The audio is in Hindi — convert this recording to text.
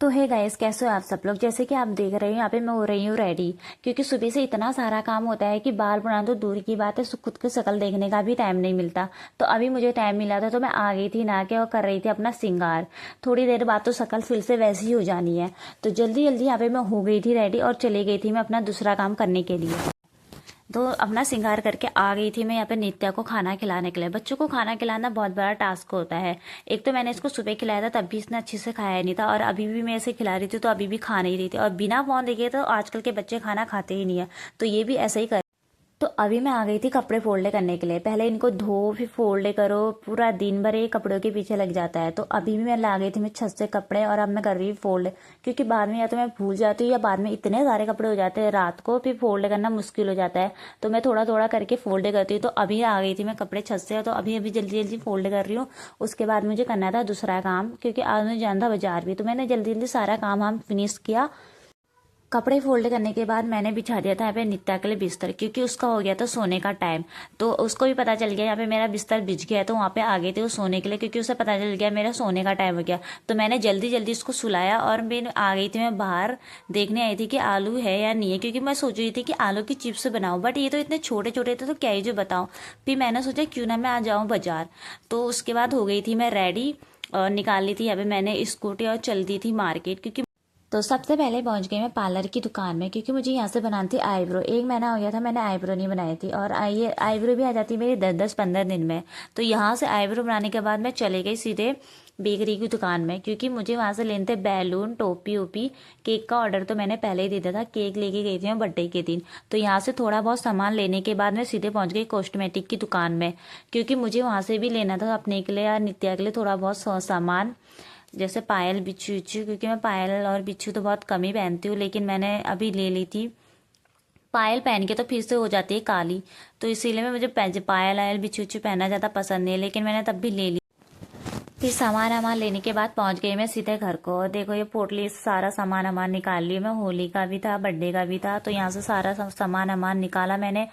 तो है गाइस, कैसे हो आप सब लोग। जैसे कि आप देख रहे हो यहाँ पे मैं हो रही हूँ रेडी, क्योंकि सुबह से इतना सारा काम होता है कि बाल बनाना तो दूर की बात है, खुद की शक्ल देखने का भी टाइम नहीं मिलता। तो अभी मुझे टाइम मिला था तो मैं आ गई थी नहा के और कर रही थी अपना श्रृंगार। थोड़ी देर बाद तो शक्ल फिर से वैसी ही हो जानी है। तो जल्दी जल्दी यहाँ पे मैं हो गई थी रेडी और चली गई थी मैं अपना दूसरा काम करने के लिए। तो अपना श्रृंगार करके आ गई थी मैं यहाँ पे नित्या को खाना खिलाने के लिए। बच्चों को खाना खिलाना बहुत बड़ा टास्क होता है। एक तो मैंने इसको सुबह खिलाया था तब भी इसने अच्छे से खाया नहीं था, और अभी भी मैं इसे खिला रही थी तो अभी भी खा नहीं रही थी। और बिना फोन देखे तो आजकल के बच्चे खाना खाते ही नहीं है, तो ये भी ऐसा ही कर। तो अभी मैं आ गई थी कपड़े फोल्ड करने के लिए। पहले इनको धो फिर फोल्ड करो, पूरा दिन भर ये कपड़ों के पीछे लग जाता है। तो अभी भी मैं ला गई थी मैं छत से कपड़े, और अब मैं कर रही हूँ फोल्ड। क्योंकि बाद में या तो मैं भूल जाती हूँ या बाद में इतने सारे कपड़े हो जाते हैं रात को, फिर फोल्ड करना मुश्किल हो जाता है। तो मैं थोड़ा थोड़ा करके फोल्ड करती हूँ। तो अभी आ गई थी मैं कपड़े छत से, तो अभी अभी जल्दी जल्दी फोल्ड कर रही हूँ। उसके बाद मुझे करना था दूसरा काम, क्योंकि आज मुझे जाना था बाजार भी। तो मैंने जल्दी जल्दी सारा काम हम फिनिश किया। कपड़े फोल्ड करने के बाद मैंने बिछा दिया था यहाँ पे नित्या के लिए बिस्तर, क्योंकि उसका हो गया था सोने का टाइम। तो उसको भी पता चल गया यहाँ पे मेरा बिस्तर बिछ गया है, तो वहाँ पे आ गए थे वो सोने के लिए, क्योंकि उसे पता चल गया मेरा सोने का टाइम हो गया। तो मैंने जल्दी जल्दी उसको सुलाया और मैं आ गई थी। मैं बाहर देखने आई थी कि आलू है या नहीं है, क्योंकि मैं सोच रही थी कि आलू की चिप्स बनाऊँ, बट ये तो इतने छोटे छोटे थे तो क्या ही जो बताऊँ। फिर मैंने सोचा क्यों ना मैं आ जाऊँ बाजार। तो उसके बाद हो गई थी मैं रेडी और निकाल ली थी यहाँ पे मैंने स्कूटी और चल दी थी मार्केट। क्योंकि तो सबसे पहले पहुंच गई मैं पार्लर की दुकान में, क्योंकि मुझे यहाँ से बनानी थी आईब्रो। एक महीना हो गया था मैंने आईब्रो नहीं बनाई थी, और ये आईब्रो भी आ जाती मेरी 10-10-15 दिन में। तो यहाँ से आईब्रो बनाने के बाद मैं चले गई सीधे बेकरी की दुकान में, क्योंकि मुझे वहाँ से लेने थे बैलून, टोपी ओपी। केक का ऑर्डर तो मैंने पहले ही दे दिया था, केक लेके गई थी मैं बर्थडे के दिन। तो यहाँ से थोड़ा बहुत सामान लेने के बाद मैं सीधे पहुँच गई कॉस्मेटिक की दुकान में, क्योंकि मुझे वहाँ से भी लेना था अपने के लिए या नित्या के लिए थोड़ा बहुत सामान, जैसे पायल बिच्छू बिच्छू। क्योंकि मैं पायल और बिच्छू तो बहुत कम ही पहनती हूँ, लेकिन मैंने अभी ले ली थी। पायल पहन के तो फिर से हो जाती है काली, तो इसीलिए मैं मुझे पायल आयल बिच्छू बिच्छू पहनना ज़्यादा पसंद नहीं है, लेकिन मैंने तब भी ले ली। फिर सामान वामान लेने के बाद पहुंच गई मैं सीधे घर को। और देखो ये पोटली से सारा सामान वामान निकाल लिया मैं। होली का भी था, बर्थडे का भी था, तो यहाँ से सारा सामान वामान निकाला मैंने।